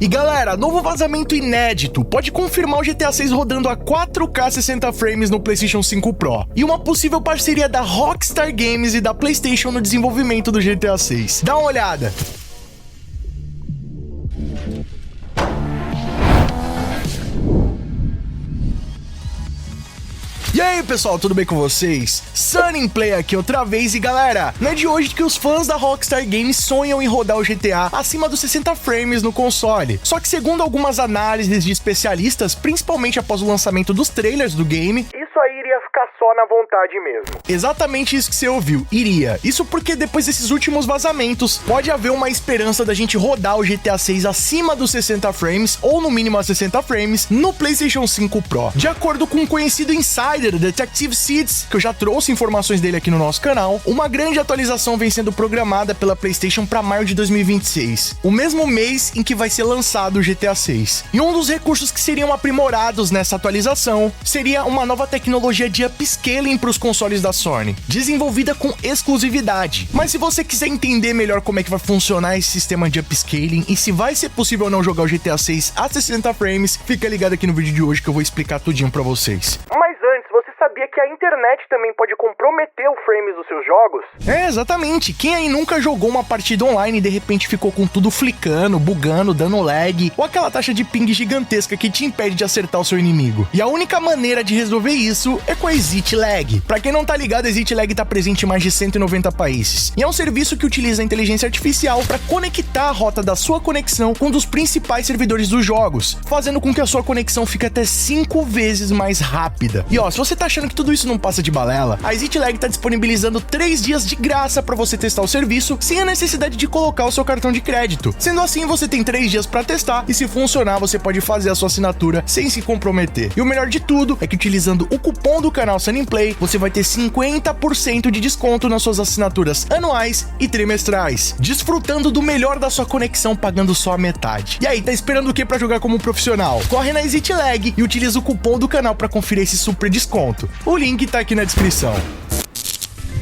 E galera, novo vazamento inédito pode confirmar o GTA 6 rodando a 4K 60 frames no PlayStation 5 Pro. E uma possível parceria da Rockstar Games e da PlayStation no desenvolvimento do GTA 6. Dá uma olhada. E aí pessoal, tudo bem com vocês? Sunnyplay aqui outra vez e galera, não é de hoje que os fãs da Rockstar Games sonham em rodar o GTA acima dos 60 frames no console. Só que segundo algumas análises de especialistas, principalmente após o lançamento dos trailers do game, isso aí iria ficar só na vontade mesmo. Exatamente isso que você ouviu, iria. Isso porque depois desses últimos vazamentos, pode haver uma esperança da gente rodar o GTA 6 acima dos 60 frames, ou no mínimo a 60 frames, no PlayStation 5 Pro. De acordo com um conhecido insider, Detective Seeds, que eu já trouxe informações dele aqui no nosso canal, uma grande atualização vem sendo programada pela PlayStation para maio de 2026, o mesmo mês em que vai ser lançado o GTA 6. E um dos recursos que seriam aprimorados nessa atualização seria uma nova tecnologia de upscaling para os consoles da Sony, desenvolvida com exclusividade. Mas se você quiser entender melhor como é que vai funcionar esse sistema de upscaling e se vai ser possível ou não jogar o GTA 6 a 60 frames, fica ligado aqui no vídeo de hoje que eu vou explicar tudinho para vocês. Você sabia que a internet também pode comprometer o frames dos seus jogos? É, exatamente. Quem aí nunca jogou uma partida online e de repente ficou com tudo flicando, bugando, dando lag, ou aquela taxa de ping gigantesca que te impede de acertar o seu inimigo? E a única maneira de resolver isso é com a Exit Lag. Pra quem não tá ligado, a Exit Lag tá presente em mais de 190 países. E é um serviço que utiliza a inteligência artificial para conectar a rota da sua conexão com um dos principais servidores dos jogos, fazendo com que a sua conexão fique até 5 vezes mais rápida. E ó, se você tá achando que tudo isso não passa de balela, a Exit Lag tá disponibilizando 3 dias de graça para você testar o serviço sem a necessidade de colocar o seu cartão de crédito. Sendo assim, você tem 3 dias para testar e se funcionar, você pode fazer a sua assinatura sem se comprometer. E o melhor de tudo é que utilizando o cupom do canal Sunnyplay, você vai ter 50% de desconto nas suas assinaturas anuais e trimestrais, desfrutando do melhor da sua conexão pagando só a metade. E aí, tá esperando o que para jogar como profissional? Corre na Exit Lag e utiliza o cupom do canal para conferir esse super desconto. O link tá aqui na descrição.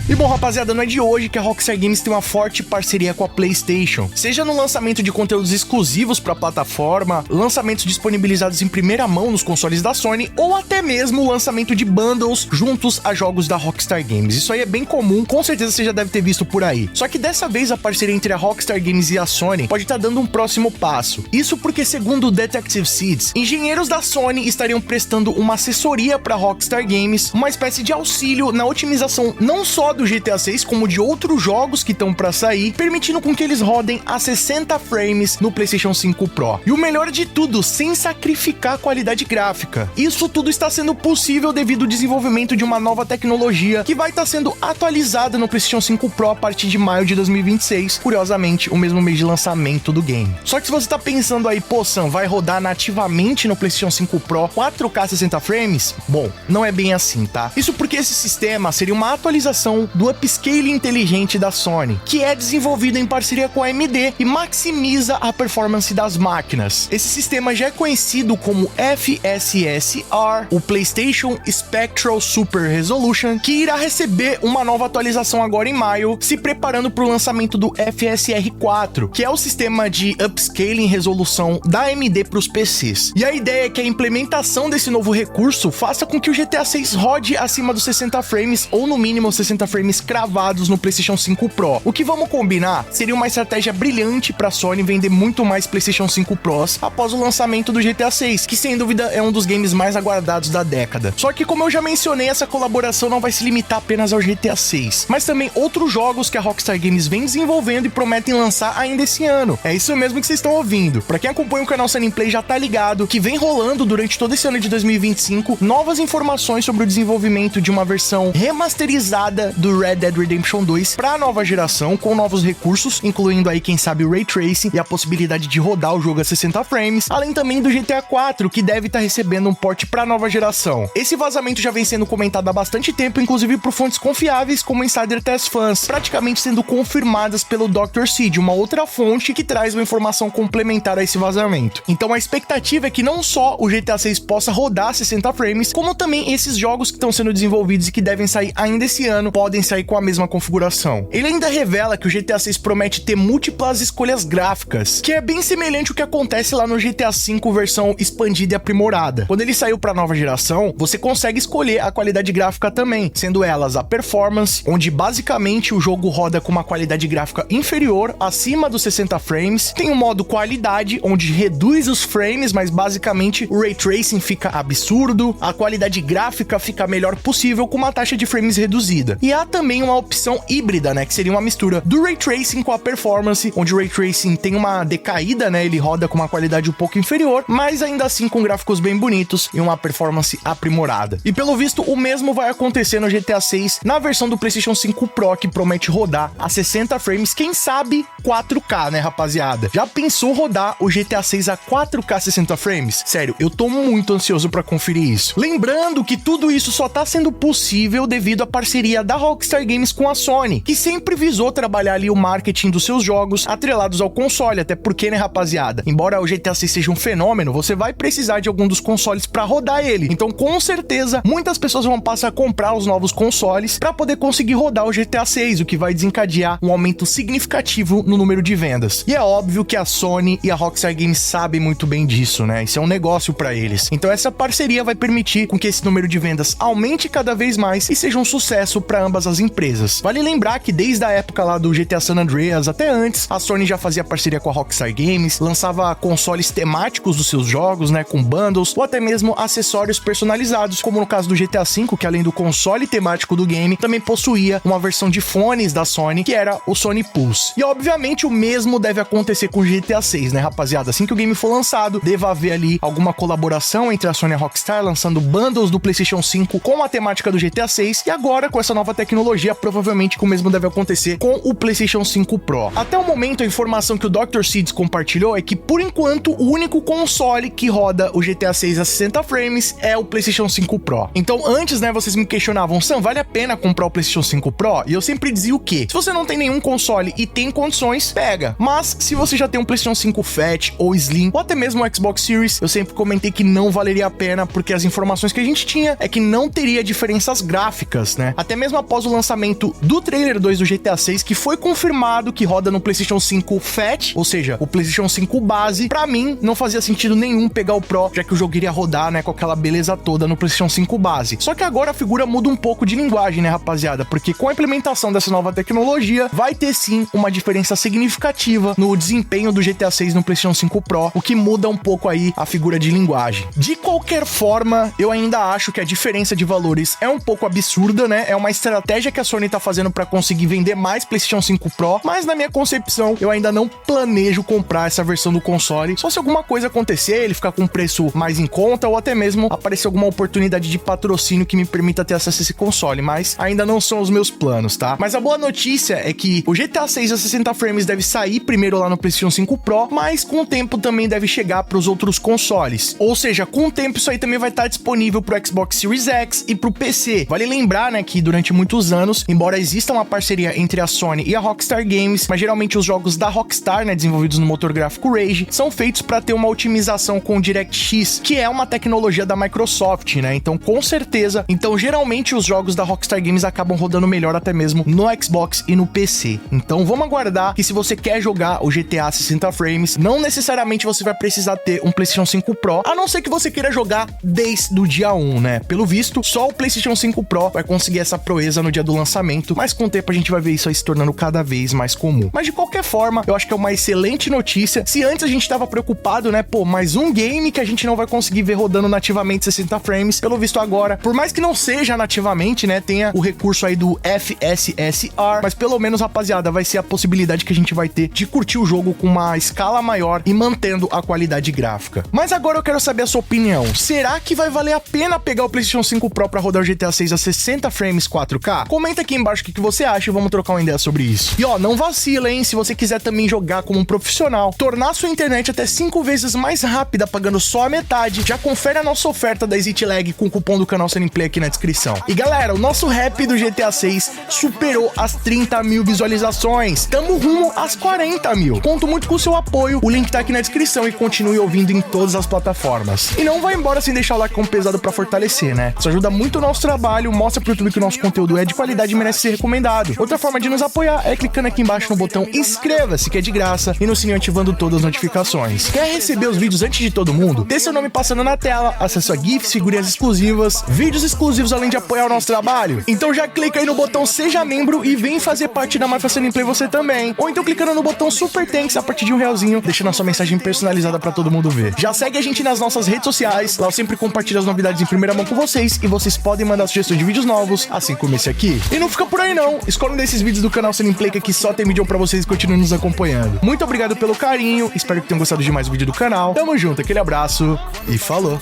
E bom, rapaziada, não é de hoje que a Rockstar Games tem uma forte parceria com a PlayStation, seja no lançamento de conteúdos exclusivos para a plataforma, lançamentos disponibilizados em primeira mão nos consoles da Sony, ou até mesmo o lançamento de bundles juntos a jogos da Rockstar Games. Isso aí é bem comum, com certeza você já deve ter visto por aí. Só que dessa vez a parceria entre a Rockstar Games e a Sony pode estar dando um próximo passo. Isso porque, segundo o Detective Seeds, engenheiros da Sony estariam prestando uma assessoria para a Rockstar Games, uma espécie de auxílio na otimização não só do GTA 6, como de outros jogos que estão para sair, permitindo com que eles rodem a 60 frames no PlayStation 5 Pro. E o melhor de tudo, sem sacrificar a qualidade gráfica. Isso tudo está sendo possível devido ao desenvolvimento de uma nova tecnologia que vai estar sendo atualizada no PlayStation 5 Pro a partir de maio de 2026, curiosamente, o mesmo mês de lançamento do game. Só que se você tá pensando aí, pô, Sam, vai rodar nativamente no PlayStation 5 Pro 4K 60 frames? Bom, não é bem assim, tá? Isso porque esse sistema seria uma atualização do upscaling inteligente da Sony, que é desenvolvido em parceria com a AMD e maximiza a performance das máquinas. Esse sistema já é conhecido como FSSR, o PlayStation Spectral Super Resolution, que irá receber uma nova atualização agora em maio, se preparando para o lançamento do FSR4, que é o sistema de upscaling resolução da AMD para os PCs. E a ideia é que a implementação desse novo recurso faça com que o GTA 6 rode acima dos 60 frames ou no mínimo 60 frames cravados no PlayStation 5 Pro. O que vamos combinar seria uma estratégia brilhante para a Sony vender muito mais PlayStation 5 Pros após o lançamento do GTA 6, que sem dúvida é um dos games mais aguardados da década. Só que, como eu já mencionei, essa colaboração não vai se limitar apenas ao GTA 6, mas também outros jogos que a Rockstar Games vem desenvolvendo e prometem lançar ainda esse ano. É isso mesmo que vocês estão ouvindo. Para quem acompanha o canal Sunnyplay já tá ligado que vem rolando durante todo esse ano de 2025 novas informações sobre o desenvolvimento de uma versão remasterizada do Red Dead Redemption 2 para a nova geração, com novos recursos, incluindo aí, quem sabe, o Ray Tracing e a possibilidade de rodar o jogo a 60 frames, além também do GTA 4, que deve estar recebendo um port para a nova geração. Esse vazamento já vem sendo comentado há bastante tempo, inclusive por fontes confiáveis como Insider Test Fans, praticamente sendo confirmadas pelo Dr. Seed, uma outra fonte que traz uma informação complementar a esse vazamento. Então a expectativa é que não só o GTA 6 possa rodar a 60 frames, como também esses jogos que estão sendo desenvolvidos e que devem sair ainda esse ano podem podem sair com a mesma configuração. Ele ainda revela que o GTA 6 promete ter múltiplas escolhas gráficas, que é bem semelhante ao que acontece lá no GTA 5 versão expandida e aprimorada. Quando ele saiu para a nova geração, você consegue escolher a qualidade gráfica também, sendo elas a performance, onde basicamente o jogo roda com uma qualidade gráfica inferior, acima dos 60 frames. Tem o modo qualidade, onde reduz os frames, mas basicamente o Ray Tracing fica absurdo, a qualidade gráfica fica a melhor possível com uma taxa de frames reduzida. E há também uma opção híbrida, né, que seria uma mistura do Ray Tracing com a performance, onde o Ray Tracing tem uma decaída, né, ele roda com uma qualidade um pouco inferior, mas ainda assim com gráficos bem bonitos e uma performance aprimorada. E pelo visto, o mesmo vai acontecer no GTA 6 na versão do PlayStation 5 Pro, que promete rodar a 60 frames, quem sabe 4K, né, rapaziada? Já pensou rodar o GTA 6 a 4K 60 frames? Sério, eu tô muito ansioso pra conferir isso. Lembrando que tudo isso só tá sendo possível devido à parceria da Rockstar Games com a Sony, que sempre visou trabalhar ali o marketing dos seus jogos atrelados ao console, até porque, né, rapaziada, embora o GTA 6 seja um fenômeno, você vai precisar de algum dos consoles pra rodar ele. Então, com certeza, muitas pessoas vão passar a comprar os novos consoles pra poder conseguir rodar o GTA 6, o que vai desencadear um aumento significativo no número de vendas. E é óbvio que a Sony e a Rockstar Games sabem muito bem disso, né? Isso é um negócio pra eles. Então, essa parceria vai permitir com que esse número de vendas aumente cada vez mais e seja um sucesso pra ambas as empresas. Vale lembrar que desde a época lá do GTA San Andreas até antes, a Sony já fazia parceria com a Rockstar Games, lançava consoles temáticos dos seus jogos, né, com bundles ou até mesmo acessórios personalizados, como no caso do GTA V, que além do console temático do game, também possuía uma versão de fones da Sony, que era o Sony Pulse. E obviamente o mesmo deve acontecer com o GTA 6, né, rapaziada? Assim que o game for lançado, deva haver ali alguma colaboração entre a Sony e a Rockstar, lançando bundles do PlayStation 5 com a temática do GTA 6, e agora com essa nova tecnologia, provavelmente o mesmo deve acontecer com o PlayStation 5 Pro. Até o momento, a informação que o Dr. Seeds compartilhou é que, por enquanto, o único console que roda o GTA 6 a 60 frames é o PlayStation 5 Pro. Então, antes, né, vocês me questionavam, Sam, vale a pena comprar o PlayStation 5 Pro? E eu sempre dizia o quê? Se você não tem nenhum console e tem condições, pega. Mas, se você já tem um PlayStation 5 Fat ou Slim, ou até mesmo o Xbox Series, eu sempre comentei que não valeria a pena, porque as informações que a gente tinha é que não teria diferenças gráficas, né? Até mesmo após o lançamento do trailer 2 do GTA 6, que foi confirmado que roda no PlayStation 5 Fat, ou seja, o PlayStation 5 base, pra mim, não fazia sentido nenhum pegar o Pro, já que o jogo iria rodar, né, com aquela beleza toda no PlayStation 5 base. Só que agora a figura muda um pouco de linguagem, né, rapaziada? Porque com a implementação dessa nova tecnologia, vai ter sim uma diferença significativa no desempenho do GTA 6 no PlayStation 5 Pro, o que muda um pouco aí a figura de linguagem. De qualquer forma, eu ainda acho que a diferença de valores é um pouco absurda, né? É uma estratégia que a Sony tá fazendo pra conseguir vender mais PlayStation 5 Pro, mas na minha concepção, eu ainda não planejo comprar essa versão do console, só se alguma coisa acontecer, ele ficar com um preço mais em conta, ou até mesmo aparecer alguma oportunidade de patrocínio que me permita ter acesso a esse console, mas ainda não são os meus planos, tá? Mas a boa notícia é que o GTA 6 a 60 frames deve sair primeiro lá no PlayStation 5 Pro, mas com o tempo também deve chegar para os outros consoles. Ou seja, com o tempo isso aí também vai estar disponível pro Xbox Series X e pro PC. Vale lembrar, né, que durante muitos anos, embora exista uma parceria entre a Sony e a Rockstar Games, mas geralmente os jogos da Rockstar, né, desenvolvidos no motor gráfico Rage, são feitos para ter uma otimização com o DirectX, que é uma tecnologia da Microsoft, né? Então, com certeza, geralmente os jogos da Rockstar Games acabam rodando melhor até mesmo no Xbox e no PC. Então, vamos aguardar que se você quer jogar o GTA 60 frames, não necessariamente você vai precisar ter um PlayStation 5 Pro, a não ser que você queira jogar desde o dia 1, né? Pelo visto, só o PlayStation 5 Pro vai conseguir essa proeza no dia do lançamento, mas com o tempo a gente vai ver isso aí se tornando cada vez mais comum. Mas de qualquer forma, eu acho que é uma excelente notícia. Se antes a gente tava preocupado, né? Pô, mais um game que a gente não vai conseguir ver rodando nativamente 60 frames, pelo visto agora, por mais que não seja nativamente, né? Tenha o recurso aí do FSSR, mas pelo menos, rapaziada, vai ser a possibilidade que a gente vai ter de curtir o jogo com uma escala maior e mantendo a qualidade gráfica. Mas agora eu quero saber a sua opinião. Será que vai valer a pena pegar o PlayStation 5 Pro pra rodar o GTA 6 a 60 frames 4K? Comenta aqui embaixo o que você acha e vamos trocar uma ideia sobre isso. E ó, não vacila, hein? Se você quiser também jogar como um profissional, tornar sua internet até 5 vezes mais rápida pagando só a metade, já confere a nossa oferta da ExitLag com o cupom do canal Sunnyplay aqui na descrição. E galera, o nosso rap do GTA 6 superou as 30 mil visualizações. Tamo rumo às 40 mil. Conto muito com o seu apoio, o link tá aqui na descrição e continue ouvindo em todas as plataformas. E não vai embora sem deixar o like pesado pra fortalecer, né? Isso ajuda muito o nosso trabalho, mostra pro YouTube que o nosso conteúdo é de qualidade e merece ser recomendado. Outra forma de nos apoiar é clicando aqui embaixo no botão inscreva-se, que é de graça, e no sininho ativando todas as notificações. Quer receber os vídeos antes de todo mundo? Ter seu nome passando na tela, acesso a GIFs, figurinhas exclusivas, vídeos exclusivos, além de apoiar o nosso trabalho? Então já clica aí no botão seja membro e vem fazer parte da Máfia Sunny Play você também. Ou então clicando no botão Super Thanks a partir de R$1, deixando a sua mensagem personalizada pra todo mundo ver. Já segue a gente nas nossas redes sociais, lá eu sempre compartilho as novidades em primeira mão com vocês e vocês podem mandar sugestões de vídeos novos, assim como esse aqui. E não fica por aí não, escolhe um desses vídeos do canal Sunny Play que aqui só tem vídeo pra vocês e continuem nos acompanhando. Muito obrigado pelo carinho, espero que tenham gostado de mais um vídeo do canal. Tamo junto, aquele abraço e falou!